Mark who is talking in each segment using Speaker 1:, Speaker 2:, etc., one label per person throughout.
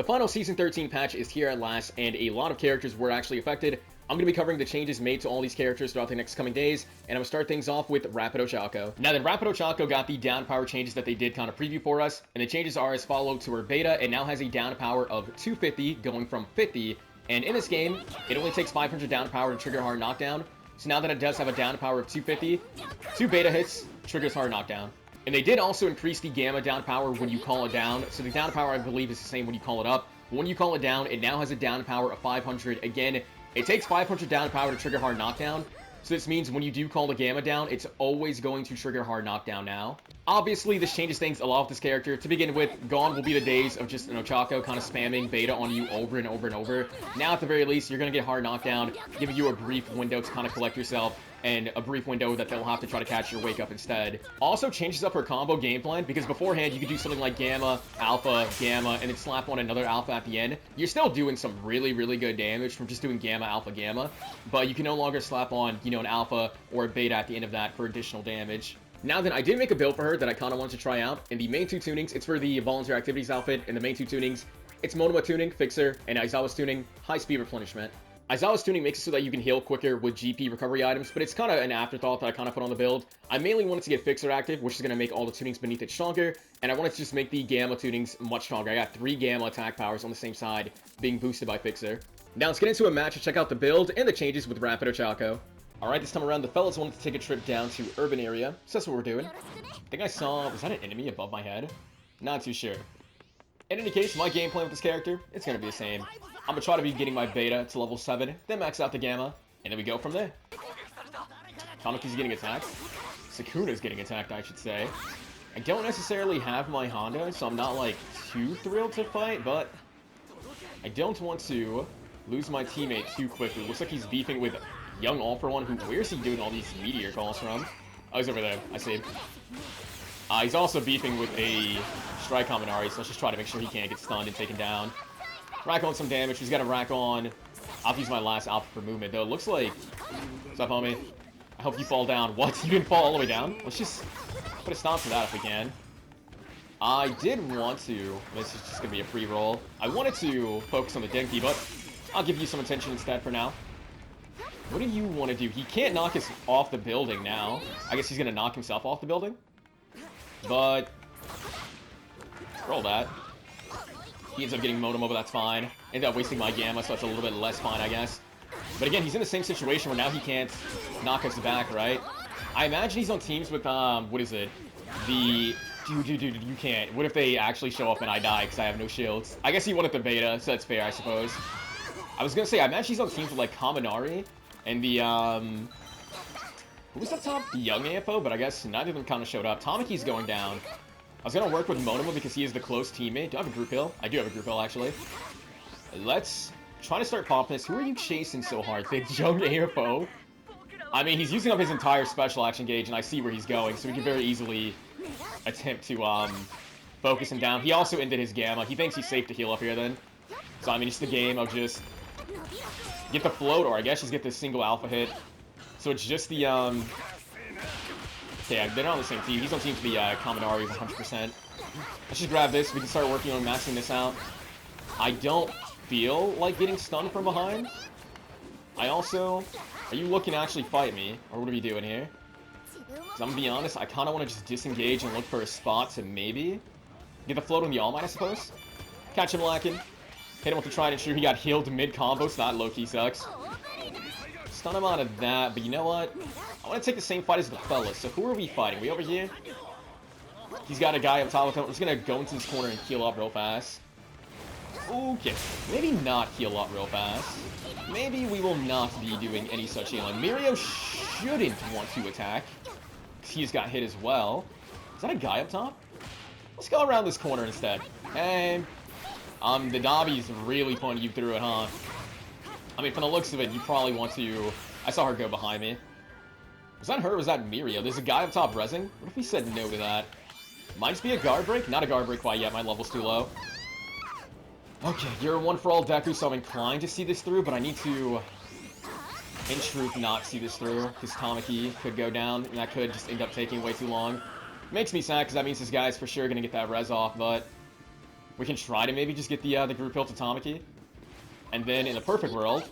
Speaker 1: The final Season 13 patch is here at last, and a lot of characters were actually affected. I'm going to be covering the changes made to all these characters throughout the next coming days, and I'm going to start things off with Rapid Ochaco. Now that Rapid Ochaco got the down power changes that they did kind of preview for us, and the changes are as follow to her beta. It now has a down power of 250 going from 50, and in this game, it only takes 500 down power to trigger hard knockdown. So now that it does have a down power of 250, 2 beta hits triggers hard knockdown. And they did also increase the gamma down power when you call it down. So the down power, I believe, is the same when you call it up. But when you call it down, it now has a down power of 500. Again, it takes 500 down power to trigger hard knockdown. So this means when you do call the gamma down, it's always going to trigger hard knockdown now. Obviously, this changes things a lot with this character. To begin with, gone will be the days of just an Ochaco kind of spamming beta on you over and over and over. Now, at the very least, you're going to get hard knockdown, giving you a brief window to kind of collect yourself, and a brief window that they'll have to try to catch your wake up instead. Also changes up her combo game plan, because beforehand you could do something like gamma, alpha, gamma, and then slap on another alpha at the end. You're still doing some really, really good damage from just doing gamma, alpha, gamma, but you can no longer slap on, you know, an alpha or a beta at the end of that for additional damage. Now then, I did make a build for her that I kind of wanted to try out. In the main 2 tunings, it's for the Voluntary Activities outfit. In the main 2 tunings, it's Monoma tuning, Fixer, and Aizawa's tuning, High Speed Replenishment. Aizawa's tuning makes it so that you can heal quicker with GP recovery items, but it's kind of an afterthought that I kind of put on the build. I mainly wanted to get Fixer active, which is going to make all the tunings beneath it stronger, and I wanted to just make the Gamma tunings much stronger. I got 3 Gamma attack powers on the same side, being boosted by Fixer. Now let's get into a match and check out the build and the changes with Rapid Ochaco. Alright, this time around, the fellas wanted to take a trip down to Urban Area, so that's what we're doing. I think I saw, was that an enemy above my head? Not too sure. In any case, my game plan with this character, it's going to be the same. I'm going to try to be getting my beta to level 7, then max out the gamma, and then we go from there. Tamaki's getting attacked. Sukuna's getting attacked, I should say. I don't necessarily have my Honda, so I'm not, like, too thrilled to fight, but I don't want to lose my teammate too quickly. Looks like he's beefing with Young All For One. Where is he doing all these meteor calls from? Oh, he's over there. I see him. He's also beefing with a Strike Kaminari, so let's just try to make sure he can't get stunned and taken down. Rack on some damage. He's got to rack on. I'll use my last alpha for movement, though. It looks like... What's up, homie? I hope you fall down. What? You didn't fall all the way down? Let's just put a stop to that if we can. I did want to... This is just going to be a free roll. I wanted to focus on the Denki, but I'll give you some attention instead for now. What do you want to do? He can't knock us off the building now. I guess he's going to knock himself off the building. But... Roll that. He ends up getting Monoma, but that's fine. Ended up wasting my Gamma, so that's a little bit less fine, I guess. But again, he's in the same situation where now he can't knock us back, right? I imagine he's on teams with, what is it? The... Dude, you can't. What if they actually show up and I die because I have no shields? I guess he wanted the beta, so that's fair, I suppose. I was gonna say, I imagine he's on teams with, like, Kaminari and the, who was up top? The Young AFO, but I guess neither of them kind of showed up. Tamaki's going down. I was going to work with Monoma because he is the close teammate. Do I have a group heal? I do have a group heal, actually. Let's try to start popping this. Who are you chasing so hard? The Young AFO? I mean, he's using up his entire special action gauge, and I see where he's going, so we can very easily attempt to focus him down. He also ended his Gamma. He thinks he's safe to heal up here, then. So, I mean, it's the game of just get the float, or I guess just get the single alpha hit. So it's just the, yeah, they're not on the same team. He's on team for the Kaminari 100%. Let's just grab this. We can start working on maxing this out. I don't feel like getting stunned from behind. I also... Are you looking to actually fight me? Or what are we doing here? Because I'm going to be honest, I kind of want to just disengage and look for a spot to maybe get the float on the All Might, I suppose. Catch him lacking. Hit him with the Trident Shrew. He got healed mid-combo, so that low-key sucks. Stun him out of that, but you know what? I want to take the same fight as the fellas. So who are we fighting? We over here? He's got a guy up top with him. I'm just going to go into this corner and heal up real fast. Okay. Maybe not heal up real fast. Maybe we will not be doing any such healing. Mirio shouldn't want to attack, because he just got hit as well. Is that a guy up top? Let's go around this corner instead. And... the Dobby's really pulling you through it, huh? I mean, from the looks of it, you probably want to... I saw her go behind me. Was that her or was that Mirio? There's a guy up top rezzing. What if we said no to that? Might just be a guard break? Not a guard break quite yet. My level's too low. Okay, you're a one-for-all Deku, so I'm inclined to see this through, but I need to, in truth, not see this through, because Tamaki could go down, and that could just end up taking way too long. Makes me sad, because that means this guy's for sure going to get that res off, but... We can try to maybe just get the group kill to Tamaki. And then in the perfect world,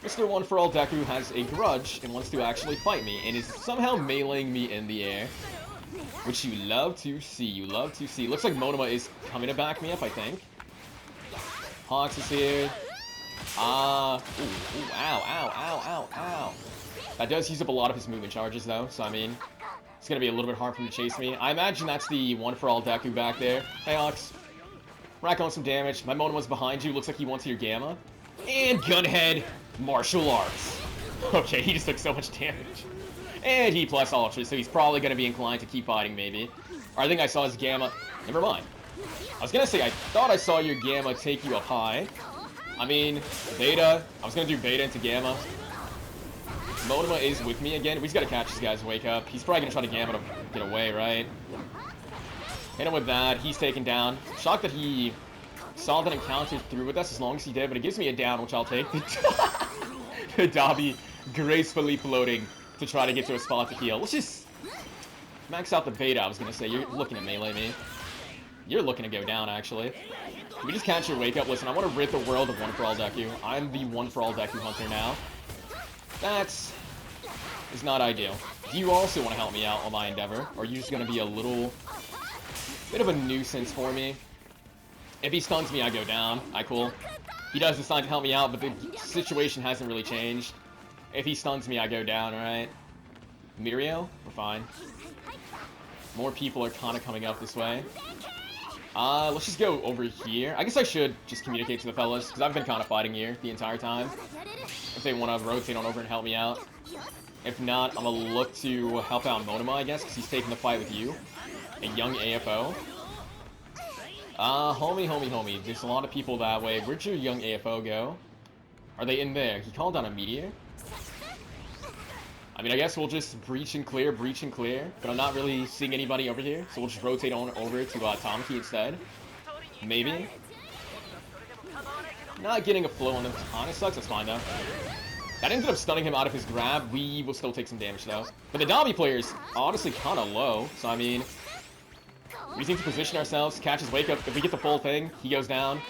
Speaker 1: Mr. One for All Deku has a grudge and wants to actually fight me and is somehow meleeing me in the air. Which you love to see, you love to see. Looks like Monoma is coming to back me up, I think. Hawks is here. Ooh, ow, ow, ow, ow, ow. That does use up a lot of his movement charges, though, so I mean, it's gonna be a little bit hard for him to chase me. I imagine that's the One for All Deku back there. Hey, Hawks. Rack on some damage. My Monoma's behind you. Looks like he wants your Gamma. And Gunhead Martial Arts. Okay, he just took so much damage. And he plus Ultra, so he's probably going to be inclined to keep fighting, maybe. Or I think I saw his Gamma. Never mind. I was going to say, I thought I saw your Gamma take you up high. I mean, Beta. I was going to do Beta into Gamma. Monoma is with me again. We just got to catch this guy's wake up. He's probably going to try to Gamma to get away, right? Hit him with that. He's taken down. Shocked that he saw that encounter through with us as long as he did, but it gives me a down, which I'll take. The Dobby gracefully floating to try to get to a spot to heal. Let's just max out the Beta, I was going to say. You're looking to melee me. You're looking to go down, actually. Can we just catch your wake up? Listen, I want to rid the world of One for All Deku. I'm the One for All Deku hunter now. That's is not ideal. Do you also want to help me out on my endeavor? Or are you just going to be a little bit of a nuisance for me? If he stuns me, I go down. Cool. He does decide to help me out, but the situation hasn't really changed. If he stuns me, I go down, alright? Mirio? We're fine. More people are kind of coming up this way. Let's just go over here. I guess I should just communicate to the fellas, because I've been kind of fighting here the entire time. If they want to rotate on over and help me out. If not, I'm going to look to help out Monoma, I guess, because he's taking the fight with you. A young AFO. Homie. There's a lot of people that way. Where'd your young AFO go? Are they in there? He called down a meteor? I mean, I guess we'll just breach and clear. But I'm not really seeing anybody over here, so we'll just rotate on over to Tamaki instead. Maybe. Not getting a flow on them kinda sucks. That's fine, though. That ended up stunning him out of his grab. We will still take some damage, though. But the Dobby player's honestly kind of low, so I mean, we just need to position ourselves, catch his wake up. If we get the full thing, he goes down.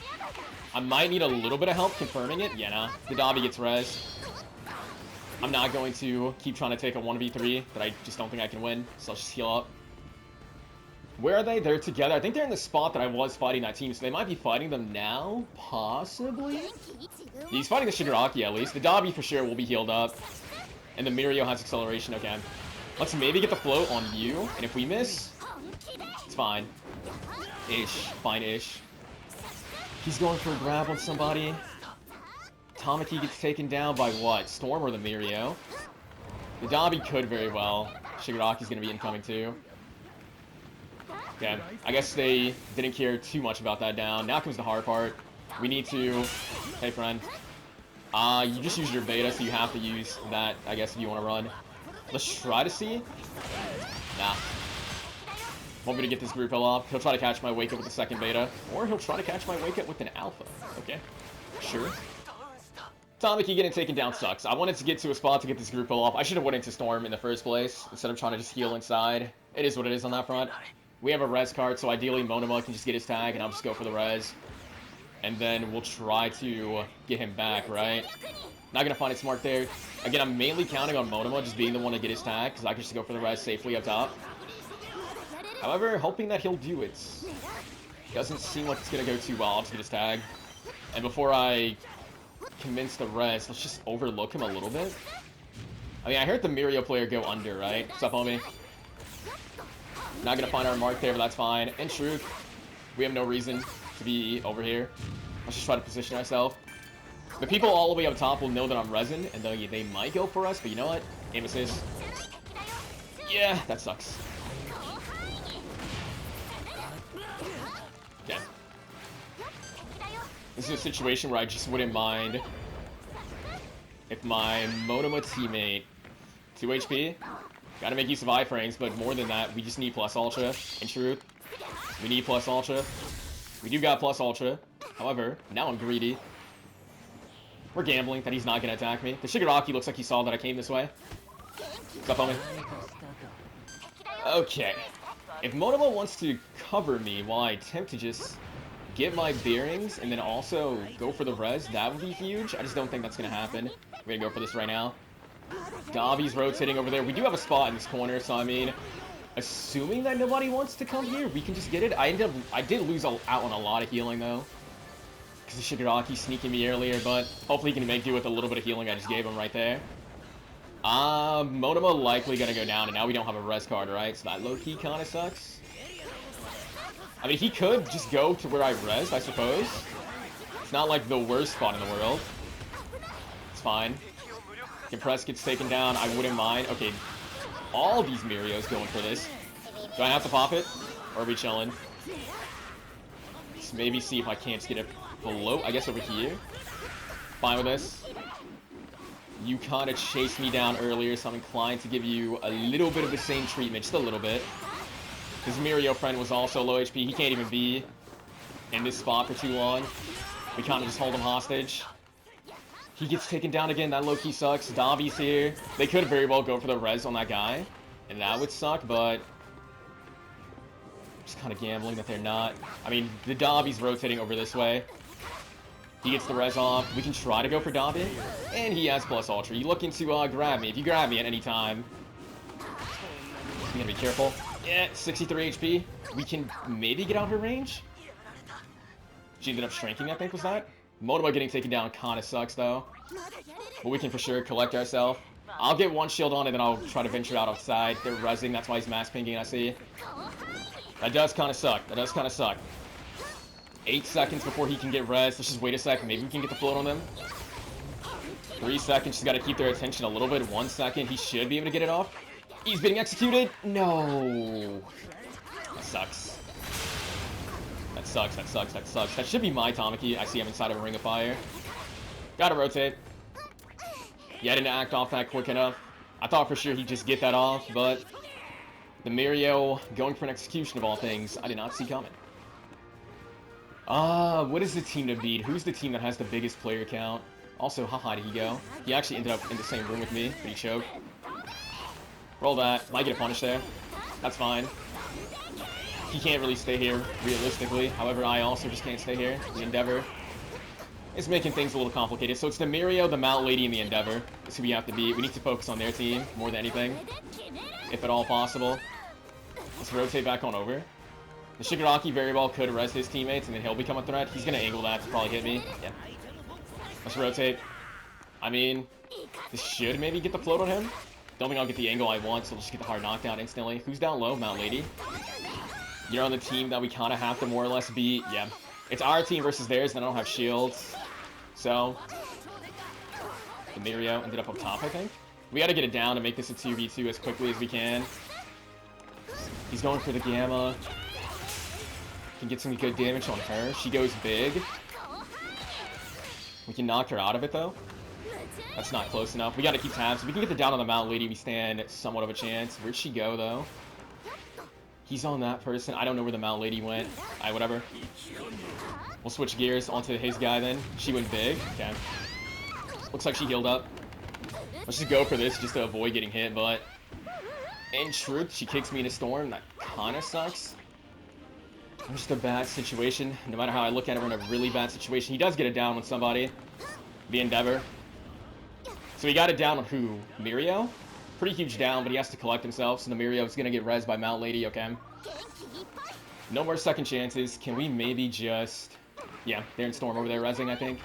Speaker 1: I might need a little bit of help confirming it. Yeah, nah. The Dobby gets res. I'm not going to keep trying to take a 1v3 that I just don't think I can win, so let's just heal up. Where are they? They're together. I think they're in the spot that I was fighting that team, so they might be fighting them now, possibly? He's fighting the Shigaraki, at least. The Dobby, for sure, will be healed up. And the Mirio has acceleration. Okay. Let's maybe get the float on you, and if we miss, it's fine. Fine-ish. He's going for a grab on somebody. Tamaki gets taken down by what? Storm or the Mirio? The Dobby could very well. Shigaraki's going to be incoming too. Okay, I guess they didn't care too much about that down. Now comes the hard part. We need to... Hey, friend. You just used your Beta, so you have to use that, I guess, if you want to run. Let's try to see. Nah. Want me to get this group off? He'll try to catch my wake up with the second Beta. Or he'll try to catch my wake up with an Alpha. Okay. Sure. Tamaki getting taken down sucks. I wanted to get to a spot to get this group off. I should have went into Storm in the first place, instead of trying to just heal inside. It is what it is on that front. We have a res card, so ideally Monoma can just get his tag, and I'll just go for the res. And then we'll try to get him back, right? Not gonna find it smart there. Again, I'm mainly counting on Monoma just being the one to get his tag, because I can just go for the res safely up top. However, hoping that he'll do it. Doesn't seem like it's gonna go too well. I'll just get his tag. And before I convince the res, let's just overlook him a little bit. I mean, I heard the Mirio player go under, right? What's up, homie? Not gonna find our mark there, but that's fine. In truth, we have no reason to be over here. Let's just try to position ourselves. The people all the way up top will know that I'm resin, and they might go for us, but you know what? Aim assist. Yeah, that sucks. Okay. This is a situation where I just wouldn't mind if my Monoma teammate, 2 HP, gotta make use of iframes, but more than that, we just need plus ultra. In truth, we need plus ultra. We do got plus ultra. However, now I'm greedy. We're gambling that he's not gonna attack me. The Shigaraki looks like he saw that I came this way. What's up, homie? Okay. If Monoma wants to cover me while I attempt to just get my bearings and then also go for the res, that would be huge. I just don't think that's going to happen. We're going to go for this right now. Davi's rotating over there. We do have a spot in this corner, so I mean, assuming that nobody wants to come here, we can just get it. I did lose out on a lot of healing, though. Because the Shigaraki sneaking me earlier, but hopefully he can make do with a little bit of healing I just gave him right there. Monoma likely going to go down, and now we don't have a res card, right? So that low-key kind of sucks. I mean, he could just go to where I res, I suppose. It's not like the worst spot in the world. It's fine. Compress gets taken down, I wouldn't mind. Okay, all these Mirios going for this. Do I have to pop it? Or are we chilling? Let's maybe see if I can't just get it below, I guess over here. Fine with this. You kind of chased me down earlier, so I'm inclined to give you a little bit of the same treatment, just a little bit. His Mirio friend was also low HP. He can't even be in this spot for too long. We kind of just hold him hostage. He gets taken down again. That low-key sucks. Davi's here. They could very well go for the res on that guy, and that would suck, but just kind of gambling that they're not. I mean, the Davi's rotating over this way. He gets the res off. We can try to go for Davi, and he has plus ultra. You looking to grab me. If you grab me at any time, you gotta be careful. Yeah, 63 HP. We can maybe get out her range. She ended up shrinking, I think, was that? Monoma getting taken down kind of sucks, though. But we can for sure collect ourselves. I'll get one shield on, and then I'll try to venture out outside. They're rezzing, that's why he's mass pinging, I see. That does kind of suck. That does kind of suck. 8 seconds before he can get res. Let's just wait a second. Maybe we can get the float on them. 3 seconds. Just got to keep their attention a little bit. 1 second. He should be able to get it off. He's being executed. No. That sucks. That sucks. That sucks. That sucks. That should be my Tamaki. I see him inside of a ring of fire. Gotta rotate. Yeah, I didn't act off that quick enough. I thought for sure he'd just get that off, but the Mirio going for an execution of all things, I did not see coming. What is the team to beat? Who's the team that has the biggest player count? Also, how high did he go? He actually ended up in the same room with me, but he choked. Roll that. Might get a punish there. That's fine. He can't really stay here, realistically. However, I also just can't stay here. The Endeavor is making things a little complicated. So it's the Mirio, the Mount Lady, and the Endeavor. That's who we have to beat. We need to focus on their team more than anything, if at all possible. Let's rotate back on over. The Shigaraki very well could res his teammates, and then he'll become a threat. He's going to angle that to probably hit me. Yeah. Let's rotate. I mean, this should maybe get the float on him. Don't think I'll get the angle I want, so I'll just get the hard knockdown instantly. Who's down low? Mount Lady. You're on the team that we kind of have to more or less beat. Yeah. It's our team versus theirs, and I don't have shields. So, the Mirio ended up top, I think. We got to get it down to make this a 2v2 as quickly as we can. He's going for the Gamma. Can get some good damage on her. She goes big. We can knock her out of it, though. That's not close enough. We got to keep tabs. If we can get the down on the Mount Lady, we stand somewhat of a chance. Where'd she go, though? He's on that person. I don't know where the Mount Lady went. Alright, whatever. We'll switch gears onto his guy, then. She went big. Okay. Looks like she healed up. Let's just go for this just to avoid getting hit, but in truth, she kicks me in a storm. That kind of sucks. Just a bad situation. No matter how I look at it, we're in a really bad situation. He does get it down with somebody. The Endeavor. So he got it down on who? Mirio? Pretty huge down, but he has to collect himself. So the Mirio is going to get rezzed by Mount Lady, okay? No more second chances. Can we maybe just... Yeah, they're in Storm over there rezzing, I think.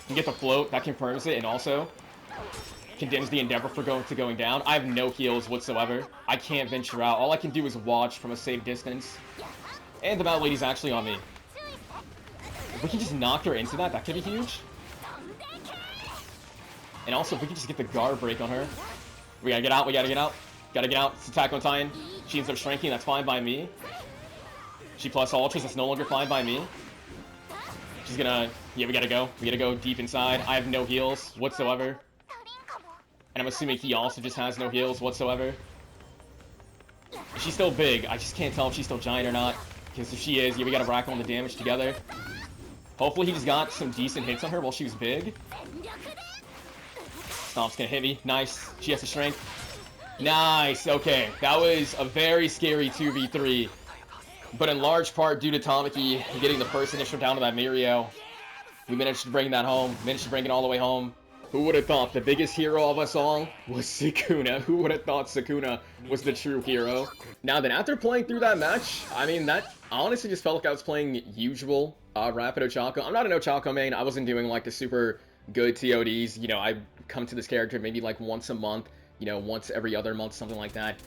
Speaker 1: Can get the float. That confirms it, and also condemns the Endeavor for going down. I have no heals whatsoever. I can't venture out. All I can do is watch from a safe distance. And the Mount Lady's actually on me. If we can just knock her into that, that could be huge. And also, if we can just get the guard break on her. We gotta get out, we gotta get out. Gotta get out. It's Attack on Titan. She ends up shrinking, that's fine by me. She plus ultras, that's no longer fine by me. She's gonna... Yeah, we gotta go. We gotta go deep inside. I have no heals whatsoever. And I'm assuming he also just has no heals whatsoever. She's still big. I just can't tell if she's still giant or not. Because if she is, yeah, we gotta rack on the damage together. Hopefully he just got some decent hits on her while she was big. Stomp's gonna hit me. Nice. She has to shrink. Nice. Okay. That was a very scary 2v3. But in large part due to Tamaki getting the first initial down to that Mirio, we managed to bring that home, managed to bring it all the way home. Who would have thought the biggest hero of us all was Sukuna? Who would have thought Sukuna was the true hero? Now then, after playing through that match, I mean, that honestly just felt like I was playing usual Rapid Ochaco. I'm not an Ochaco main. I wasn't doing like the super good TODs. You know, I come to this character maybe like once a month, you know, once every other month, something like that.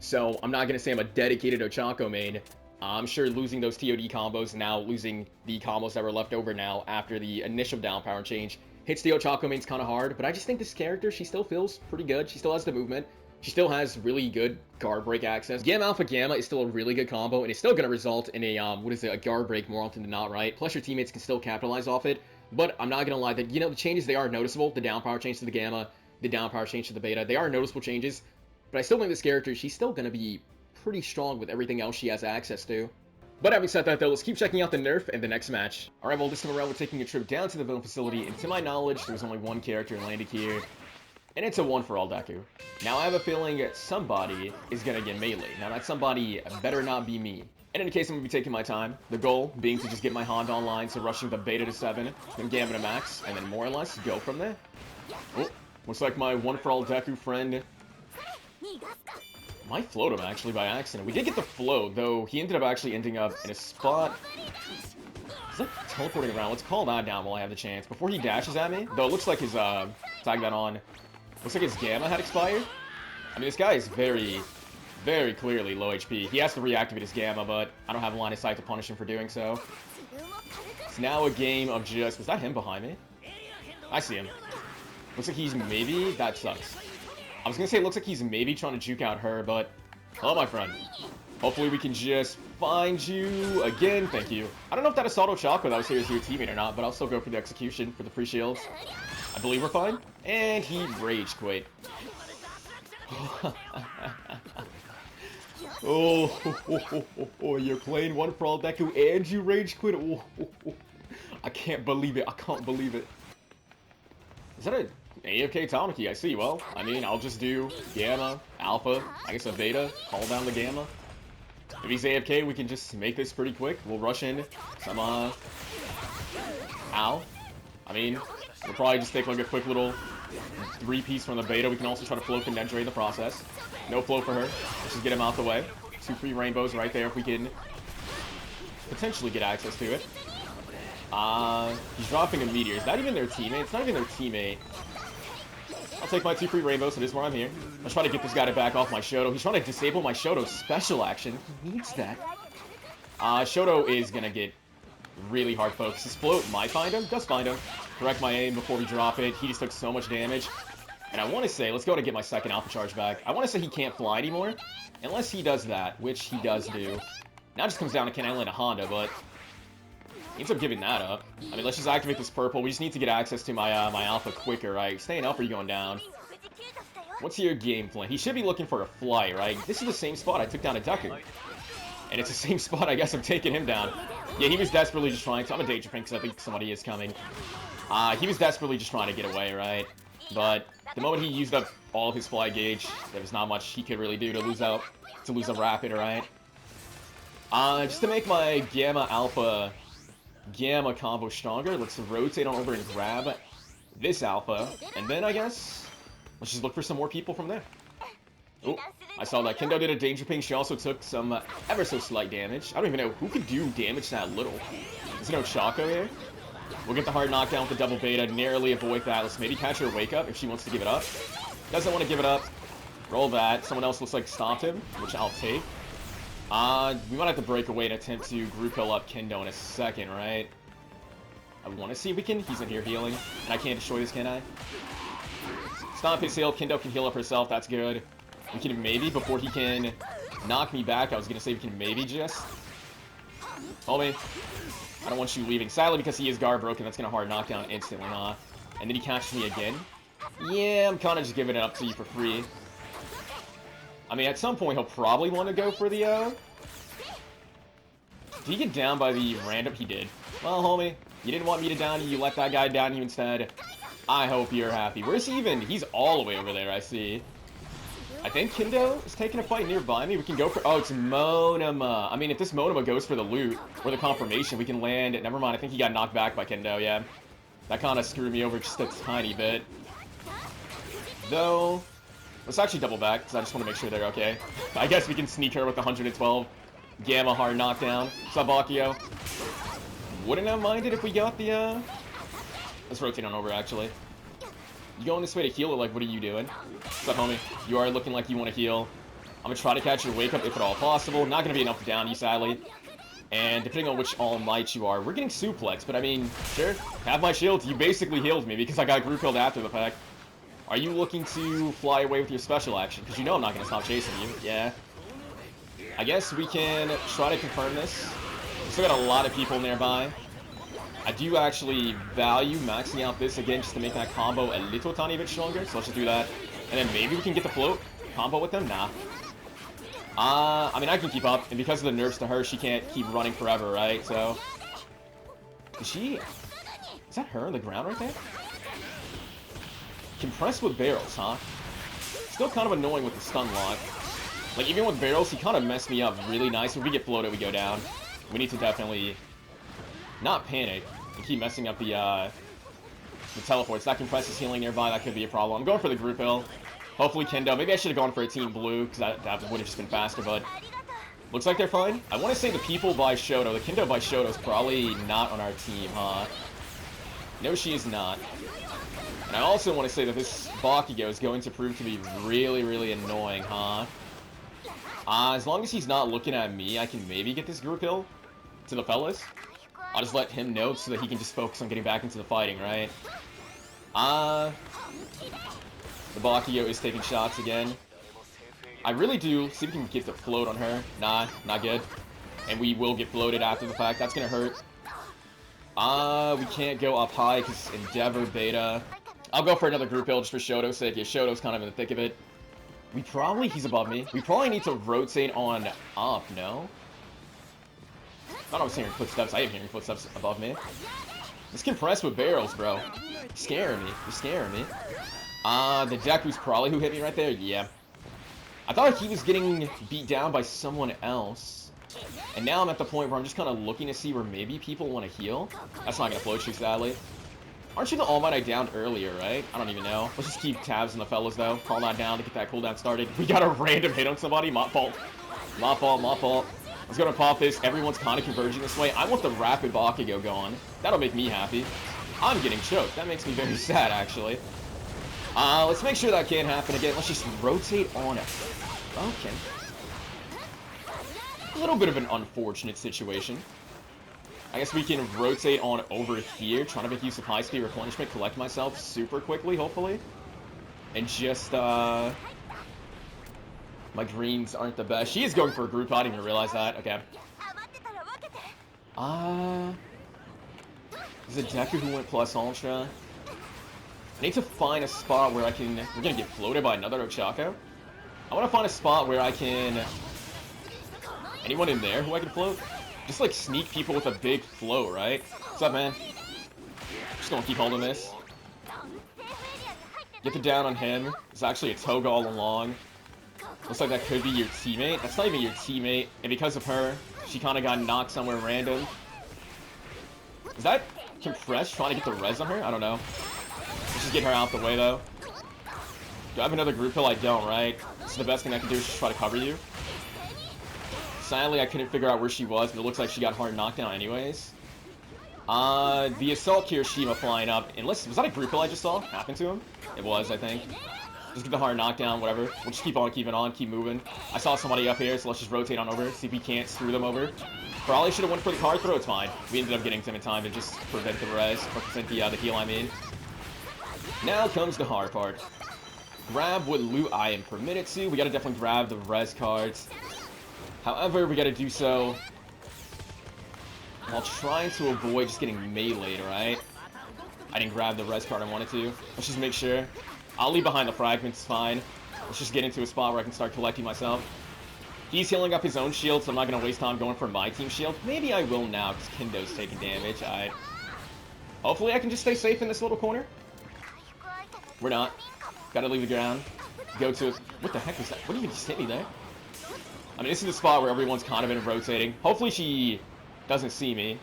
Speaker 1: So I'm not going to say I'm a dedicated Ochaco main. I'm sure losing those TOD combos, now losing the combos that were left over now after the initial down power change, hits the Ochaco mains kind of hard, but I just think this character, she still feels pretty good. She still has the movement. She still has really good guard break access. Gamma Alpha Gamma is still a really good combo, and it's still going to result in a, a guard break more often than not, right? Plus your teammates can still capitalize off it, but I'm not going to lie that, you know, the changes, they are noticeable. The down power change to the Gamma, the down power change to the Beta, they are noticeable changes, but I still think this character, she's still going to be pretty strong with everything else she has access to. But having said that though, let's keep checking out the nerf and the next match. Alright, well this time around we're taking a trip down to the villain facility, and to my knowledge there's only one character landed here, and it's a one-for-all Deku. Now I have a feeling somebody is gonna get melee. Now that somebody better not be me. In any case, I'm gonna be taking my time. The goal being to just get my Honda online, so rushing the Beta to 7, then Gamma to max, and then more or less go from there. Oh, looks like my one-for-all Deku friend might float him, actually, by accident. We did get the float, though he ended up actually ending up in a spot. Is that teleporting around? Let's call that down while I have the chance. Before he dashes at me, though it looks like his, tag that on. Looks like his Gamma had expired. I mean, this guy is very, very clearly low HP. He has to reactivate his Gamma, but I don't have a line of sight to punish him for doing so. It's now a game of just... Was that him behind me? I see him. Looks like he's maybe... That sucks. I was gonna say it looks like he's maybe trying to juke out her, but... Hello, my friend. Hopefully we can just find you again. Thank you. I don't know if that Assault Ochaco that was here is your teammate or not, but I'll still go for the execution for the free shields. I believe we're fine. And he rage quit. Oh, you're playing one-for-all Deku and you rage quit. Oh, I can't believe it. I can't believe it. Is that a... AFK Tamaki, I see. Well, I mean, I'll just do Gamma, Alpha, I guess a Beta, call down the Gamma. If he's AFK, we can just make this pretty quick. We'll rush in some, Ow. I mean, we'll probably just take like a quick little 3-piece from the Beta. We can also try to float and then drain the process. No flow for her. Let's just get him out the way. 2 free rainbows right there if we can potentially get access to it. He's dropping a meteor. Is that even their teammate? It's not even their teammate. I'll take my 2 free rainbows, so this is where I'm here. I'll try to get this guy to back off my Shoto. He's trying to disable my Shoto's special action. He needs that. Shoto is gonna get really hard focused. His float might find him. Does find him. Correct my aim before we drop it. He just took so much damage. And I want to say, let's go to get my second alpha charge back. I want to say he can't fly anymore. Unless he does that, which he does do. Now it just comes down to can I land a Honda, but... He ends up giving that up. I mean, let's just activate this purple. We just need to get access to my my alpha quicker, right? Staying up or you going down? What's your game plan? He should be looking for a fly, right? This is the same spot I took down a Deku. And it's the same spot I guess I'm taking him down. Yeah, he was desperately just trying to... I'm a danger pink because I think somebody is coming. He was desperately just trying to get away, right? But the moment he used up all of his fly gauge, there was not much he could really do to lose a Rapid, right? Just to make my Gamma Alpha... Gamma combo stronger, let's rotate on over and grab this Alpha, and then I guess let's just look for some more people from there. Oh, I saw that Kendo did a danger ping. She also took some ever so slight damage. I don't even know who could do damage that little. Is it Ochaco here? We'll get the hard knockdown with the double Beta, narrowly avoid that. Let's maybe catch her wake up if she wants to give it up. Doesn't want to give it up. Roll that. Someone else looks like stopped him, which I'll take. We might have to break away and attempt to group heal up Kendo in a second, right? I want to see if we can. He's in here healing, and I can't destroy this, can I? Stomp his heal. Kendo can heal up herself. That's good. We can maybe, before he can knock me back, I was going to say we can maybe just... Homie, I don't want you leaving. Sadly, because he is guard broken, that's going to hard knock down instantly, huh? And then he catches me again. Yeah, I'm kind of just giving it up to you for free. I mean, at some point, he'll probably want to go for the, Did he get down by the random? He did. Well, homie, you didn't want me to down you. You let that guy down you instead. I hope you're happy. Where's he even? He's all the way over there, I see. I think Kendo is taking a fight nearby me. We can go for... Oh, it's Monoma. I mean, if this Monoma goes for the loot or the confirmation, we can land it. Never mind. I think he got knocked back by Kendo, yeah. That kind of screwed me over just a tiny bit. Though, let's actually double back, because I just want to make sure they're okay. I guess we can sneak her with 112. Gamma hard knockdown. What's up, Akio? Wouldn't have minded if we got the, Let's rotate on over, actually. You going this way to heal, or like, what are you doing? What's up, homie? You are looking like you want to heal. I'm gonna try to catch your wake up if at all possible. Not gonna be enough to down you, sadly. And depending on which All Might you are, we're getting suplex, but I mean, sure, have my shield. You basically healed me because I got group killed after the fact. Are you looking to fly away with your special action? Because you know I'm not gonna stop chasing you. Yeah. I guess we can try to confirm this. We still got a lot of people nearby. I do actually value maxing out this again just to make that combo a little tiny bit stronger, so let's just do that. And then maybe we can get the float combo with them? Nah. I mean, I can keep up, and because of the nerfs to her, she can't keep running forever, right? So, is that her on the ground right there? Compressed with barrels, huh? Still kind of annoying with the stun lock. Like, even with barrels, he kind of messed me up really nice. When we get floated, we go down. We need to definitely not panic and keep messing up the teleports. That compress is healing nearby. That could be a problem. I'm going for the group hill. Hopefully Kendo. Maybe I should have gone for a team blue, because that would have just been faster, but looks like they're fine. I want to say the people by Shoto, the Kendo by Shoto is probably not on our team, huh? No, she is not. And I also want to say that this Bakugo is going to prove to be really, really annoying, huh? As long as he's not looking at me, I can maybe get this group hill to the fellas. I'll just let him know so that he can just focus on getting back into the fighting, right? The Bakugo is taking shots again. I really do see if we can get the float on her. Nah, not good. And we will get floated after the fact. That's gonna hurt. We can't go up high because Endeavor Beta. I'll go for another group hill just for Shoto's sake. Yeah, Shoto's kind of in the thick of it. He's above me. We probably need to rotate on up, no? I thought I was hearing footsteps. I am hearing footsteps above me. This compressed with barrels, bro. You're scaring me. You're scaring me. The Deku's probably who hit me right there. Yeah. I thought he was getting beat down by someone else. And now I'm at the point where I'm just kind of looking to see where maybe people want to heal. That's not going to float you, sadly. Aren't you the All Might I downed earlier, right? I don't even know. Let's just keep tabs on the fellas, though. Call that down to get that cooldown started. We got a random hit on somebody. My fault. My fault, my fault. I was going to pop this. Everyone's kind of converging this way. I want the Rapid Bakugo going. That'll make me happy. I'm getting choked. That makes me very sad, actually. Let's make sure that can't happen again. Let's just rotate on it. Okay. A little bit of an unfortunate situation. I guess we can rotate on over here, trying to make use of high-speed replenishment, collect myself super quickly, hopefully. And just, my greens aren't the best. She is going for a group. I didn't even realize that. Okay. Is it Deku who went plus ultra? I need to find a spot where I can... We're gonna get floated by another Ochaco. I want to find a spot where I can... Anyone in there who I can float? Just like sneak people with a big float, right? What's up, man? Just gonna keep holding this. Get the down on him. It's actually a Toga all along. Looks like that could be your teammate. That's not even your teammate. And because of her, she kind of got knocked somewhere random. Is that Compressed trying to get the res on her? I don't know. Let's just get her out the way, though. Do I have another group hill? I don't, right? So the best thing I can do is just try to cover you. Sadly, I couldn't figure out where she was, but it looks like she got hard knockdown anyways. The Assault Kirishima flying up. And listen, was that a group hill I just saw happen to him? It was, I think. Just get the hard knockdown, whatever. We'll just keep on keeping on, keep moving. I saw somebody up here, so let's just rotate on over, see if we can't screw them over. Probably should have went for the card throw, it's fine. We ended up getting to him in time to just prevent the res, or prevent the heal, I mean. Now comes the hard part. Grab what loot I am permitted to. We gotta definitely grab the res cards. However, we gotta do so while trying to avoid just getting meleeed, right? I didn't grab the res card I wanted to. Let's just make sure. I'll leave behind the fragments, fine. Let's just get into a spot where I can start collecting myself. He's healing up his own shield, so I'm not gonna waste time going for my team shield. Maybe I will now, because Kendo's taking damage. Hopefully I can just stay safe in this little corner. We're not. Gotta leave the ground. go to... What the heck was that? What did you just hit me there? I mean, this is the spot where everyone's kind of been rotating. Hopefully she doesn't see me.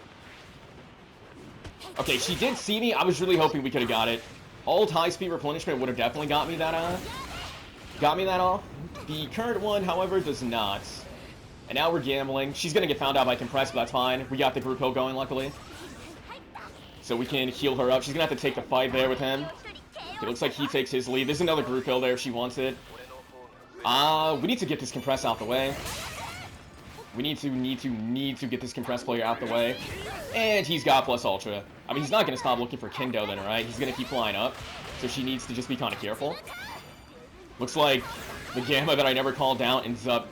Speaker 1: Okay, she did see me. I was really hoping we could have got it. Old high-speed replenishment would have definitely got me that off. The current one, however, does not. And now we're gambling. She's gonna get found out by compress, but that's fine. We got the group heal going, luckily. So we can heal her up. She's gonna have to take the fight there with him. It looks like he takes his lead. There's another group heal there if she wants it. We need to get this compress out the way. We need to get this compressed player out the way. And he's got plus ultra. I mean, he's not going to stop looking for Kendo then, right? He's going to keep flying up. So she needs to just be kind of careful. Looks like the Gamma that I never called down ends up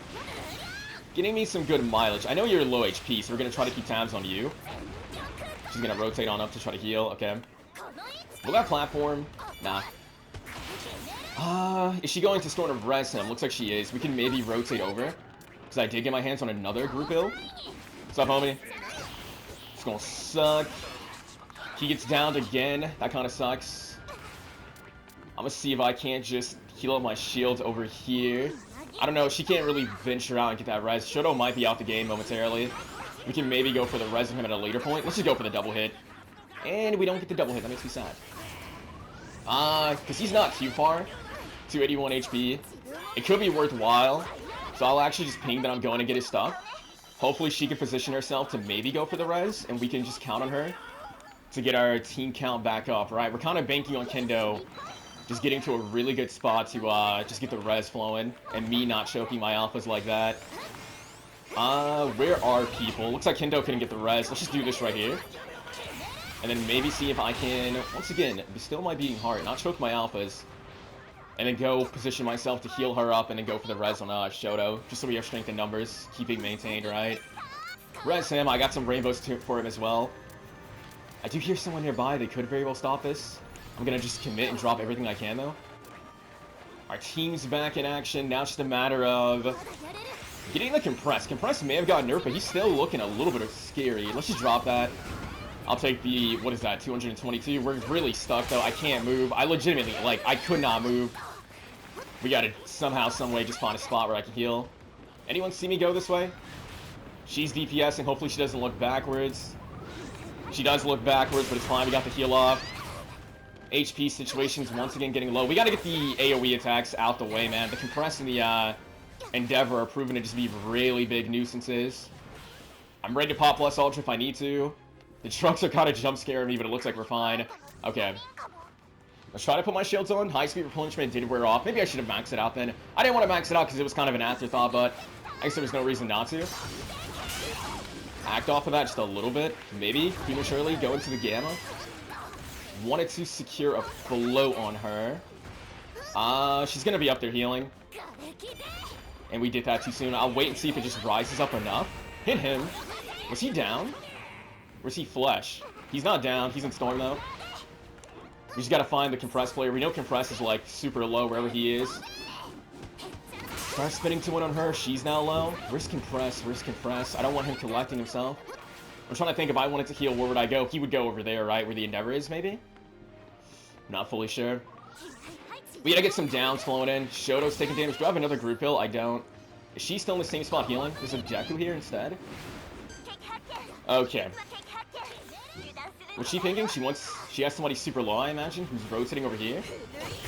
Speaker 1: getting me some good mileage. I know you're low HP, so we're going to try to keep tabs on you. She's going to rotate on up to try to heal. Okay. Will that platform? Nah. Is she going to sort of res him? Looks like she is. We can maybe rotate over. Because I did get my hands on another group heal. What's up, homie? It's gonna suck. He gets downed again. That kind of sucks. I'm gonna see if I can't just heal up my shield over here. I don't know. She can't really venture out and get that res. Shoto might be out the game momentarily. We can maybe go for the res of him at a later point. Let's just go for the double hit. And we don't get the double hit. That makes me sad. Because he's not too far. 281 HP. It could be worthwhile. So I'll actually just ping that I'm going to get his stuff. Hopefully she can position herself to maybe go for the res, and we can just count on her to get our team count back up, right? We're kind of banking on Kendo just getting to a really good spot to just get the res flowing, and me not choking my alphas like that. Where are people? Looks like Kendo couldn't get the res. Let's just do this right here. And then maybe see if I can, once again, bestow my beating heart, not choke my alphas. And then go position myself to heal her up and then go for the res on Shoto. Just so we have strength in numbers, keeping maintained, right? Res him. I got some rainbows for him as well. I do hear someone nearby. They could very well stop this. I'm going to just commit and drop everything I can, though. Our team's back in action. Now it's just a matter of getting the compress. Compress may have got nerfed, but he's still looking a little bit scary. Let's just drop that. I'll take the, what is that, 222. We're really stuck, though. I can't move. I legitimately, like, I could not move. We gotta somehow, someway just find a spot where I can heal. Anyone see me go this way? She's DPSing. Hopefully she doesn't look backwards. She does look backwards, but it's fine. We got the heal off. HP situations once again getting low. We gotta get the AoE attacks out the way, man. The compress and the Endeavor are proven to just be really big nuisances. I'm ready to pop plus ultra if I need to. The trucks are kind of jump scaring me, but it looks like we're fine. Okay. Let's try to put my shields on. High-speed replenishment did wear off. Maybe I should have maxed it out then. I didn't want to max it out because it was kind of an afterthought, but I guess there was no reason not to. Act off of that just a little bit. Maybe prematurely go into the Gamma. Wanted to secure a float on her. She's going to be up there healing. And we did that too soon. I'll wait and see if it just rises up enough. Hit him. Was he down? Where's he Flesh? He's not down. He's in Storm, though. We just gotta find the Compress player. We know Compress is, like, super low wherever he is. Start spinning to one on her. She's now low. Where's Compress? Where's Compress? I don't want him collecting himself. I'm trying to think if I wanted to heal, where would I go? He would go over there, right? Where the Endeavor is, maybe? I'm not fully sure. We gotta get some downs flowing in. Shoto's taking damage. Do I have another group heal? I don't. Is she still in the same spot healing? There's a Deku here instead? Okay. What's she thinking? She has somebody super low, I imagine, who's rotating over here.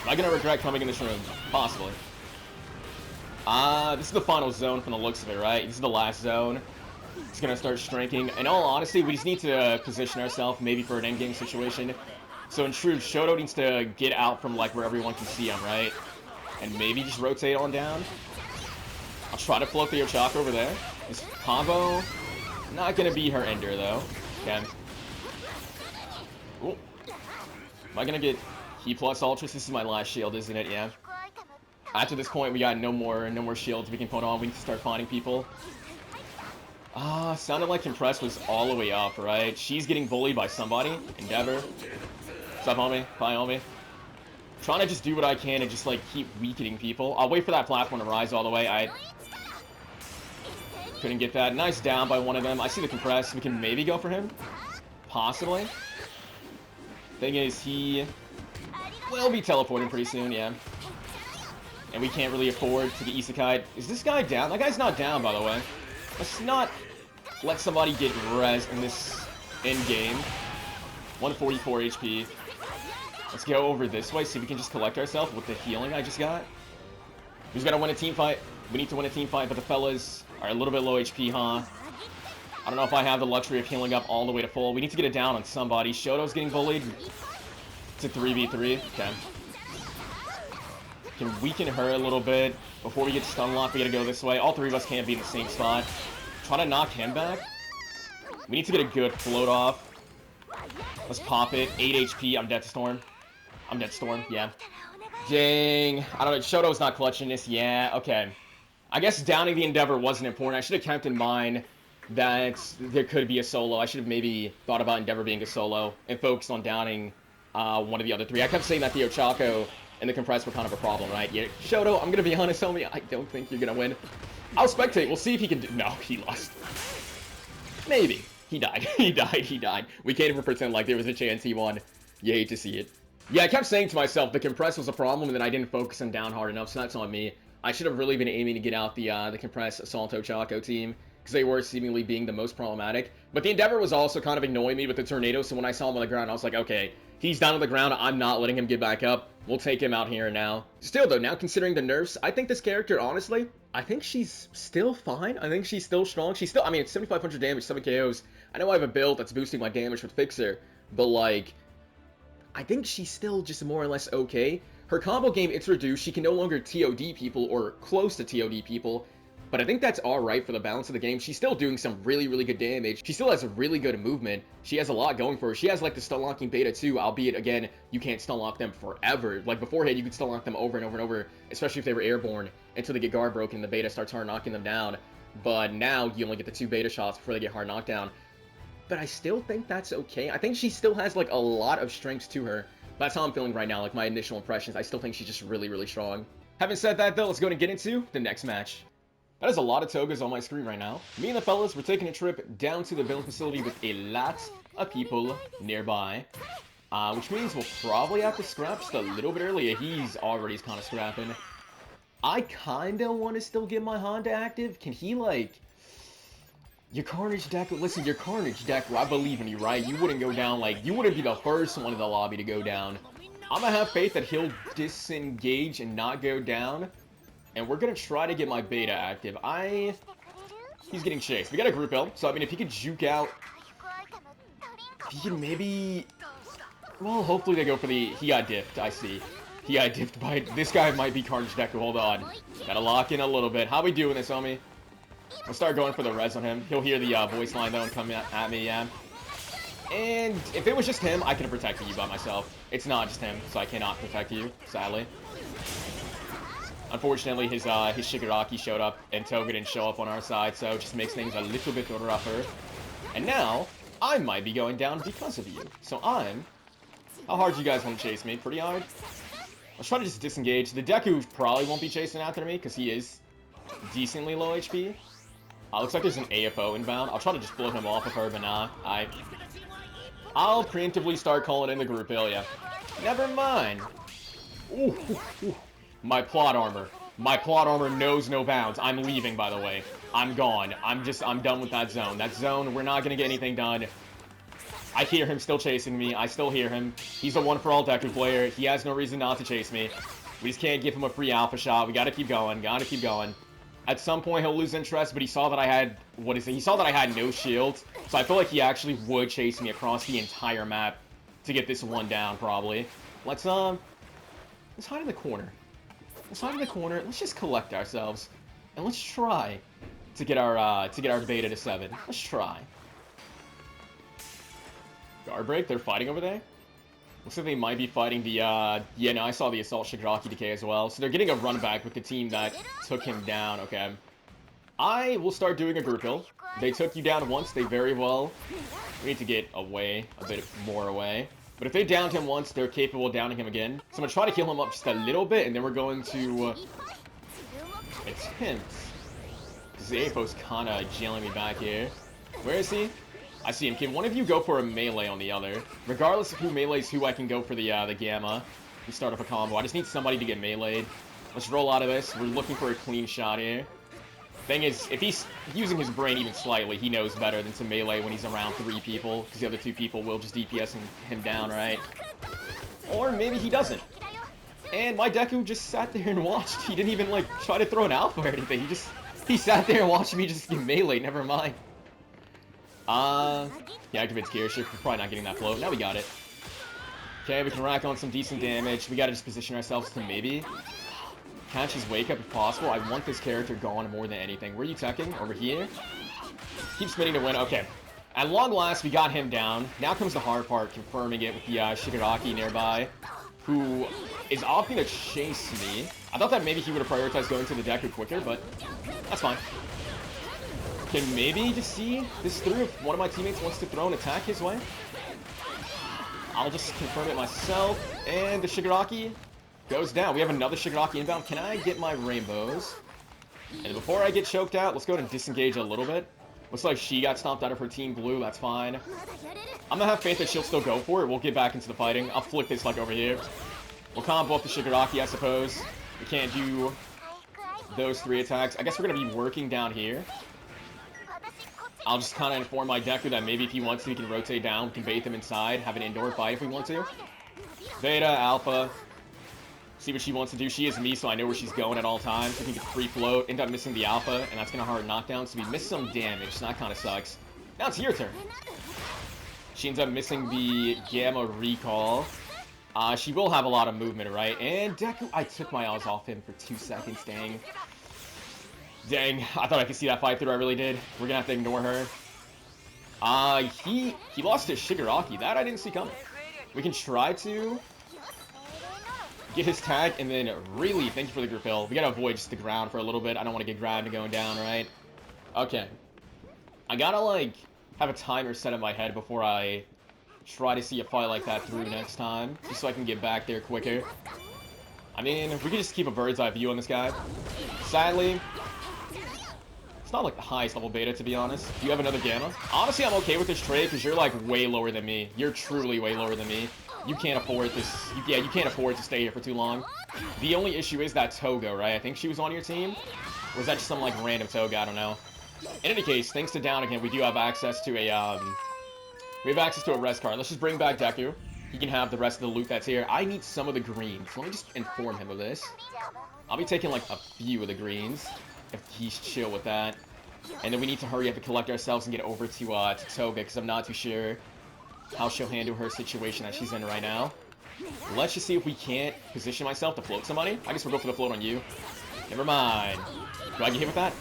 Speaker 1: Am I gonna regret coming in this room? Possibly. This is the final zone from the looks of it, right? This is the last zone. It's gonna start shrinking. In all honesty, we just need to position ourselves maybe for an endgame situation. So in truth, Shoto needs to get out from like where everyone can see him, right? And maybe just rotate on down. I'll try to float the Ochaco over there. This combo, not gonna be her ender though. Okay. Ooh. Am I gonna get He plus Ultras? This is my last shield, isn't it? Yeah. After this point, we got no more shields we can put on. We need to start finding people. Sounded like Compress was all the way up, right? She's getting bullied by somebody. Endeavor. What's up, homie? Bye, homie. Trying to just do what I can and just, like, keep weakening people. I'll wait for that platform to rise all the way. I couldn't get that. Nice down by one of them. I see the Compress. We can maybe go for him. Possibly. Thing is, he will be teleporting pretty soon, yeah. And we can't really afford to get isekai. Is this guy down? That guy's not down, by the way. Let's not let somebody get res in this end game. 144 HP. Let's go over this way, see if we can just collect ourselves with the healing I just got. Who's got to win a team fight? We need to win a team fight, but the fellas are a little bit low HP, huh? I don't know if I have the luxury of healing up all the way to full. We need to get it down on somebody. Shoto's getting bullied. It's a 3v3. Okay. Can weaken her a little bit. Before we get stun locked, we gotta go this way. All three of us can't be in the same spot. Try to knock him back. We need to get a good float off. Let's pop it. 8 HP. I'm dead to Storm. I'm dead to Storm. Yeah. Dang. I don't know. Shoto's not clutching this. Yeah. Okay. I guess downing the Endeavor wasn't important. I should have kept in mind that there could be a solo. I should have maybe thought about Endeavor being a solo and focused on downing one of the other three. I kept saying that the Ochaco and the Compressed were kind of a problem, right? Yeah, Shoto, I'm going to be honest, homie, I don't think you're going to win. I'll spectate. We'll see if he can do... No, he lost. Maybe. He died. He died. We can't even pretend like there was a chance he won. You hate to see it. Yeah, I kept saying to myself the Compressed was a problem, and then I didn't focus him down hard enough, so that's on me. I should have really been aiming to get out the Compressed Assault Ochaco team, because they were seemingly being the most problematic. But the Endeavor was also kind of annoying me with the Tornado, so when I saw him on the ground, I was like, okay, he's down on the ground, I'm not letting him get back up. We'll take him out here and now. Still, though, now considering the nerfs, I think this character, honestly, I think she's still fine. I think she's still strong. She's still, I mean, it's 7,500 damage, 7 KOs. I know I have a build that's boosting my damage with Fixer, but, like, I think she's still just more or less okay. Her combo game introduced, she can no longer TOD people or close to TOD people, but I think that's alright for the balance of the game. She's still doing some really, really good damage. She still has a really good movement. She has a lot going for her. She has, like, the stun locking beta, too, albeit, again, you can't stun lock them forever. Like, beforehand, you could stun lock them over and over and over, especially if they were airborne, until they get guard broken and the beta starts hard knocking them down. But now, you only get the 2 beta shots before they get hard knocked down. But I still think that's okay. I think she still has, like, a lot of strengths to her. That's how I'm feeling right now, like, my initial impressions. I still think she's just really, really strong. Having said that, though, let's go and get into the next match. That is a lot of togas on my screen right now. Me and the fellas, we're taking a trip down to the building facility with a lot of people nearby. Which means we'll probably have to scrap just a little bit earlier. He's already kind of scrapping. I kind of want to still get my Honda active. Can he, like... Your Carnage Deku, listen, your Carnage Deku, I believe in you, right? You wouldn't go down, like, you wouldn't be the first one in the lobby to go down. I'm gonna have faith that he'll disengage and not go down. And we're gonna try to get my beta active. He's getting chased. We got a group L, so I mean, if he could juke out, he can maybe... Well, hopefully they go for the... He got dipped, I see. He got dipped by... This guy might be Carnage Deku, hold on. Gotta lock in a little bit. How we doing this, homie? I'll start going for the res on him. He'll hear the voice line, though, and come at me, yeah. And if it was just him, I could have protected you by myself. It's not just him, so I cannot protect you, sadly. Unfortunately, his Shigaraki showed up, and Toga didn't show up on our side, so it just makes things a little bit rougher. And now, I might be going down because of you. So I'm... How hard do you guys want to chase me? Pretty hard? Let's try to just disengage. The Deku probably won't be chasing after me, because he is decently low HP. Looks like there's an AFO inbound. I'll try to just blow him off of her, but nah. I'll preemptively start calling in the group yeah. Never mind. Ooh. My plot armor. My plot armor knows no bounds. I'm leaving, by the way. I'm gone. I'm done with that zone. That zone, we're not gonna get anything done. I hear him still chasing me. I still hear him. He's a one-for-all Deku player. He has no reason not to chase me. We just can't give him a free alpha shot. We gotta keep going. Gotta keep going. At some point, he'll lose interest, but he saw that I had... What is it? He saw that I had no shields, so I feel like he actually would chase me across the entire map to get this one down, probably. Let's hide in the corner. Let's hide in the corner. Let's just collect ourselves, and let's try to get our beta to 7. Let's try. Guard break. They're fighting over there. Looks like they might be fighting the, yeah, no, I saw the Assault Shigaraki decay as well. So they're getting a run back with the team that took him down, okay. I will start doing a group kill. They took you down once, they very well. We need to get away, a bit more away. But if they downed him once, they're capable of downing him again. So I'm going to try to heal him up just a little bit, and then we're going to attempt. Because the AFO's kind of jailing me back here. Where is he? I see him. Can one of you go for a melee on the other? Regardless of who melees who, I can go for the Gamma and start up a combo. I just need somebody to get meleeed. Let's roll out of this. We're looking for a clean shot here. Thing is, if he's using his brain even slightly, he knows better than to melee when he's around 3 people, because the other 2 people will just DPS him down, right? Or maybe he doesn't. And my Deku just sat there and watched. He didn't even, like, try to throw an alpha or anything. He sat there and watched me just get melee, never mind. Yeah, activates gear. Sure, we're probably not getting that float. Now we got it. Okay, we can rack on some decent damage. We gotta just position ourselves to maybe catch his wake up if possible. I want this character gone more than anything. Where are you teching? Over here? Keep spinning to win. Okay. At long last, we got him down. Now comes the hard part, confirming it with the Shigaraki nearby, who is opting to chase me. I thought that maybe he would have prioritized going to the Deku quicker, but that's fine. Can maybe just see this through if one of my teammates wants to throw an attack his way. I'll just confirm it myself, and the Shigaraki goes down. We have another Shigaraki inbound. Can I get my rainbows? And before I get choked out, let's go ahead and disengage a little bit. Looks like she got stomped out of her team blue. That's fine. I'm gonna have faith that she'll still go for it. We'll get back into the fighting. I'll flick this like over here. We'll combo up the Shigaraki, I suppose. We can't do those 3 attacks. I guess we're gonna be working down here. I'll just kind of inform my Deku that maybe if he wants to, he can rotate down. We can bait them inside. Have an indoor fight if we want to. Beta, Alpha. See what she wants to do. She is me, so I know where she's going at all times. We can get free float, end up missing the alpha, and that's gonna hard knockdown, so we miss some damage, so that kind of sucks. Now it's your turn. She ends up missing the Gamma Recall. She will have a lot of movement, right? And Deku, I took my eyes off him for 2 seconds, dang. Dang, I thought I could see that fight through, I really did. We're gonna have to ignore her. He lost his Shigaraki. That I didn't see coming. We can try to get his tag, and then really, thank you for the group hill. We gotta avoid just the ground for a little bit. I don't want to get grabbed and going down, right? Okay. I gotta, like, have a timer set in my head before I try to see a fight like that through next time, just so I can get back there quicker. I mean, we could just keep a bird's eye view on this guy. Sadly, it's not, like, the highest level beta, to be honest. Do you have another Gamma? Honestly, I'm okay with this trade, because you're, like, way lower than me. You're truly way lower than me. You can't afford this. Yeah, you can't afford to stay here for too long. The only issue is that Toga, right? I think she was on your team. Or was that just some, like, random Toga? I don't know. In any case, thanks to Down again, we do have access to a, we have access to a res card. Let's just bring back Deku. He can have the rest of the loot that's here. I need some of the greens. Let me just inform him of this. I'll be taking, like, a few of the greens, if he's chill with that. And then we need to hurry up and collect ourselves and get over to Toga, because I'm not too sure how she'll handle her situation that she's in right now. Let's just see if we can't position myself to float somebody. I guess we'll go for the float on you. Never mind. Do I get hit with that?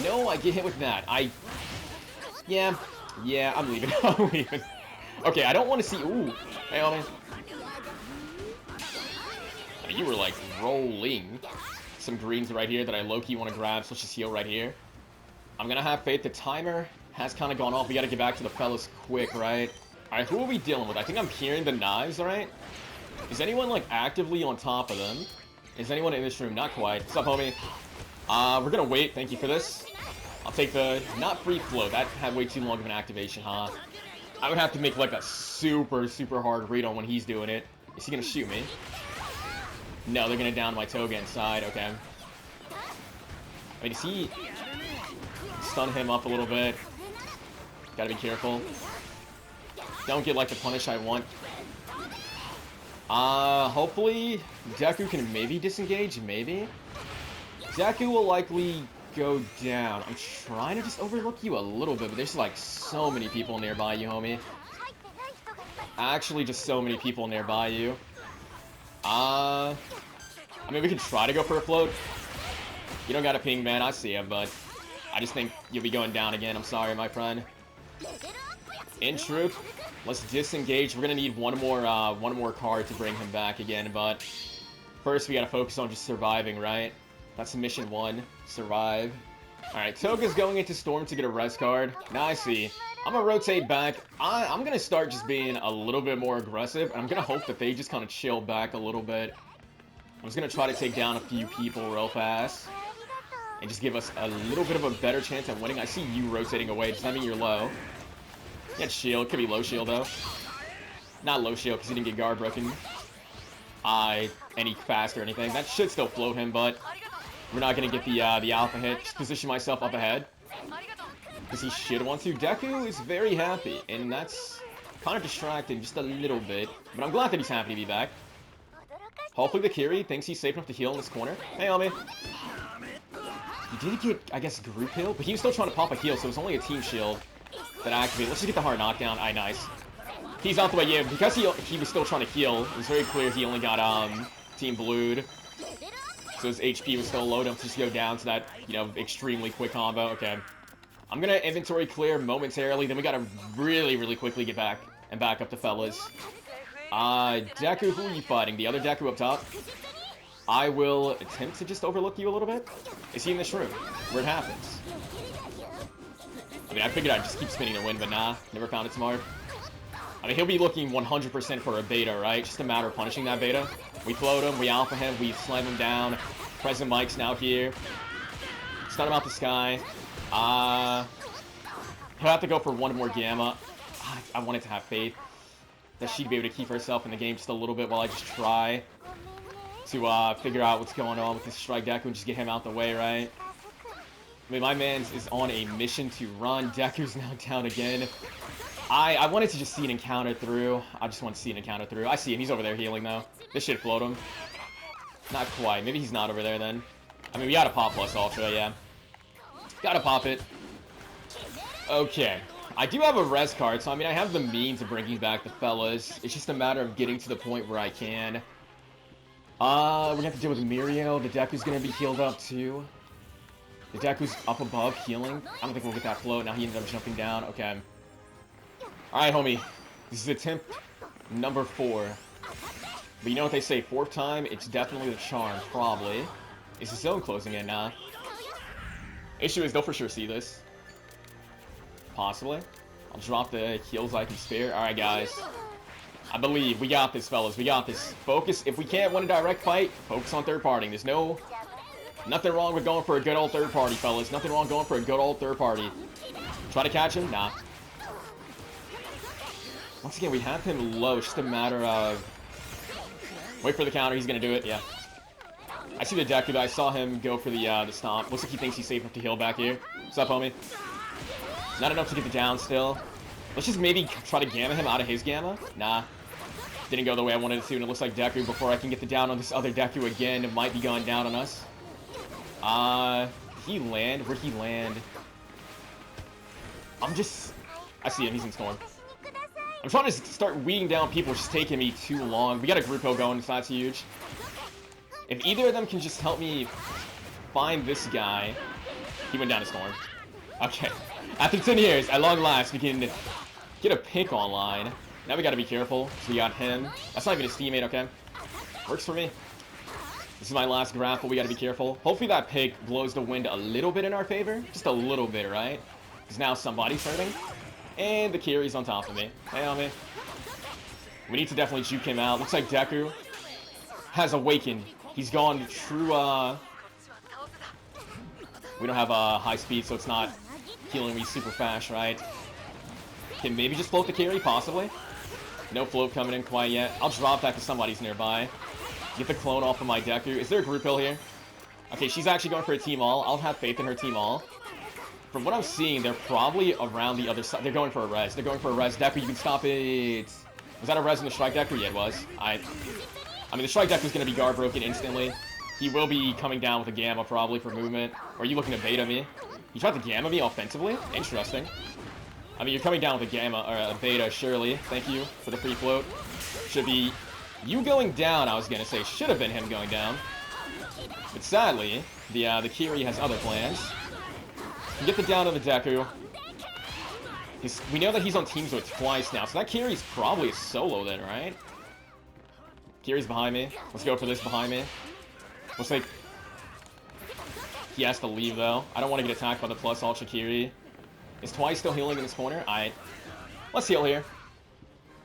Speaker 1: No, I get hit with that. Yeah, I'm leaving. I'm leaving. Okay, I don't want to see... Ooh. Hey, homie. I mean, you were, like, rolling. Some greens right here that I low-key want to grab, so let's just heal right here. I'm gonna have faith. The timer has kind of gone off. We gotta get back to the fellas quick, right? Alright, who are we dealing with? I think I'm hearing the knives, alright? Is anyone, like, actively on top of them? Is anyone in this room? Not quite. What's up, homie? We're gonna wait. Thank you for this. I'll take the... Not free flow. That had way too long of an activation, huh? I would have to make, like, a super, super hard read on when he's doing it. Is he gonna shoot me? No, they're gonna down my Toga inside. Okay. Wait, does he... Stun him up a little bit. Gotta be careful. Don't get, like, the punish I want. Hopefully Deku can maybe disengage, maybe? Deku will likely go down. I'm trying to just overlook you a little bit, but there's, like, so many people nearby you, homie. Actually, just so many people nearby you. I mean, we can try to go for a float. You don't got a ping, man. I see it, but I just think you'll be going down again. I'm sorry, my friend. In truth, let's disengage. We're gonna need one more card to bring him back again, but first we gotta focus on just surviving, right? That's mission 1. Survive. Alright, Toga's going into Storm to get a res card. Now I see. I'm gonna rotate back. I'm gonna start just being a little bit more aggressive, and I'm gonna hope that they just kind of chill back a little bit. I'm just gonna try to take down a few people real fast and just give us a little bit of a better chance at winning. I see you rotating away. Does that mean you're low? Yeah, shield. Could be low shield, though. Not low shield, because he didn't get guard broken. any faster or anything. That should still float him, but we're not gonna get the alpha hit. Just position myself up ahead, because he should want to. Deku is very happy, and that's kind of distracting just a little bit. But I'm glad that he's happy to be back. Hopefully the Kiri thinks he's safe enough to heal in this corner. Hey, homie. He did get, I guess, group heal, but he was still trying to pop a heal, so it was only a team shield that activated. Let's just get the hard knockdown. Aye, nice. He's out the way, yeah, because he was still trying to heal. It was very clear he only got, team blued. So his HP was still low enough to just go down to that, you know, extremely quick combo. Okay. I'm gonna inventory clear momentarily, then we gotta really, really quickly get back and back up the fellas. Deku, who are you fighting? The other Deku up top? I will attempt to just overlook you a little bit. Is he in this room? Where it happens? I mean, I figured I'd just keep spinning to win, but nah. Never found it smart. I mean, he'll be looking 100% for a beta, right? Just a matter of punishing that beta. We float him, we alpha him, we slam him down. Present Mike's now here. Stun him out the sky. He'll have to go for one more Gamma. I wanted to have faith that she'd be able to keep herself in the game just a little bit while I just try to figure out what's going on with this Strike Deku and just get him out the way, right? I mean, my man is on a mission to run. Deku's now down again. I wanted to just see an encounter through. I just want to see an encounter through. I see him. He's over there healing, though. This should float him. Not quite. Maybe he's not over there, then. I mean, we gotta pop plus Ultra, yeah. Gotta pop it. Okay. I do have a res card, so I mean, I have the means of bringing back the fellas. It's just a matter of getting to the point where I can. We're gonna have to deal with Mirio. The Deku's gonna be healed up, too. The Deku's up above, healing. I don't think we'll get that float. Now he ended up jumping down. Okay. Alright, homie. This is attempt number 4. But you know what they say, 4th time, it's definitely the charm, probably. Is the zone closing in? Nah. Issue is, they'll for sure see this. Possibly. I'll drop the heals I can spare. Alright, guys. I believe we got this, fellas. We got this. Focus. If we can't win a direct fight, focus on third party. There's nothing wrong with going for a good old third party, fellas. Nothing wrong going for a good old third party. Try to catch him? Nah. Once again, we have him low. It's just a matter of... Wait for the counter. He's gonna do it. Yeah. I see the Deku, though. I saw him go for the stomp. Looks like he thinks he's safe enough to heal back here. What's up, homie? Not enough to get the down still. Let's just maybe try to Gamma him out of his Gamma. Nah. Didn't go the way I wanted it to, and it looks like Deku, before I can get the down on this other Deku again, it might be going down on us. He land? Where'd he land? I see him. He's in Storm. I'm trying to start weeding down people. It's just taking me too long. We got a group hill going, so that's huge. If either of them can just help me find this guy... He went down to Storm. Okay. After 10 years, at long last, we can get a pick online. Now we gotta be careful. So we got him. That's not even his teammate, okay? Works for me. This is my last grapple. We gotta be careful. Hopefully that pick blows the wind a little bit in our favor. Just a little bit, right? Because now somebody's hurting. And the Kiri's on top of me. Hey, homie. We need to definitely juke him out. Looks like Deku has awakened. He's gone true, we don't have high speed, so it's not healing me super fast, right? Can maybe just float the Kiri, possibly. No float coming in quite yet. I'll drop that because somebody's nearby. Get the clone off of my Deku. Is there a group hill here? Okay, she's actually going for a team all. I'll have faith in her team all. From what I'm seeing, they're probably around the other side. They're going for a res. They're going for a res. Deku, you can stop it. Was that a res in the Strike Deku? Yeah, it was. I mean, the Strike Deku is going to be guard broken instantly. He will be coming down with a Gamma, probably, for movement. Or are you looking to beta me? You tried to Gamma me offensively? Interesting. I mean, you're coming down with a Gamma, or a beta, surely. Thank you for the free float. Should be you going down, I was going to say. Should have been him going down. But sadly, the Kiri has other plans. Get the down on the Deku. We know that he's on teams with twice now, so that Kiri's probably a solo then, right? Kiri's behind me. Let's go for this behind me. Looks like he has to leave, though. I don't want to get attacked by the plus Ultra Kiri. Is Twice still healing in this corner? Alright. Let's heal here.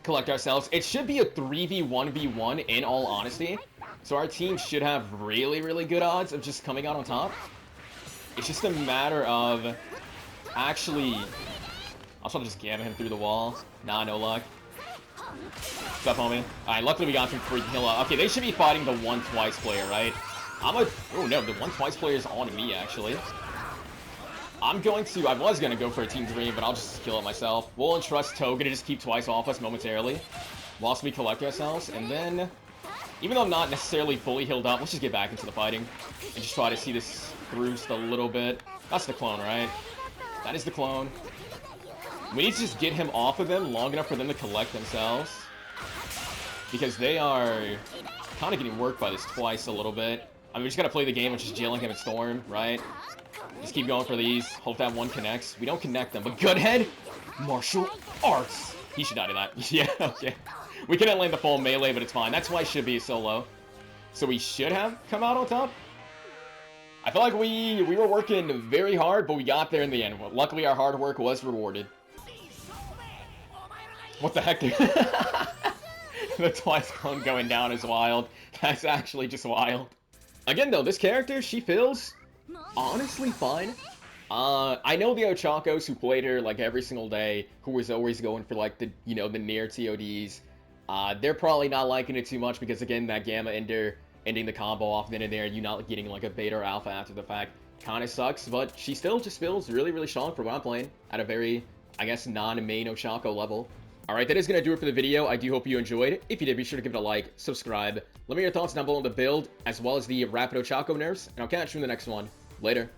Speaker 1: Collect ourselves. It should be a 3v1v1, in all honesty. So our team should have really, really good odds of just coming out on top. It's just a matter of actually... I'll try to just Gamma him through the wall. Nah, no luck. What's up, homie? Alright, luckily we got some free kill out. Okay, they should be fighting the 1-twice player, right? Oh no, the 1-twice player is on me, actually. I was gonna go for a Team Dream, but I'll just kill it myself. We'll entrust Toga to just keep twice off us momentarily, whilst we collect ourselves, and then, even though I'm not necessarily fully healed up, let's just get back into the fighting, and just try to see this through just a little bit. That's the clone, right? That is the clone. We need to just get him off of them long enough for them to collect themselves, because they are kind of getting worked by this twice a little bit. I mean, we just gotta play the game of just jailing him at Storm, right? Just keep going for these. Hope that one connects. We don't connect them, but Goodhead, martial arts. He should die to that. Yeah, okay. We couldn't land the full melee, but it's fine. That's why it should be a solo. So we should have come out on top. I feel like we were working very hard, but we got there in the end. Well, luckily, our hard work was rewarded. What the heck, dude? The twice clone going down is wild. That's actually just wild. Again, though, this character, she feels honestly fine. I know the Ochacos who played her like every single day, who was always going for like the, you know, the near TODs. They're probably not liking it too much because, again, that Gamma Ender ending the combo off then and there, you not getting like a beta or alpha after the fact kind of sucks, but she still just feels really, really strong for what I'm playing at a very, I guess, non-main Ochaco level. Alright, that is going to do it for the video. I do hope you enjoyed it. If you did, be sure to give it a like, subscribe. Let me know your thoughts down below on the build, as well as the Rapid Ochaco nerfs, and I'll catch you in the next one. Later.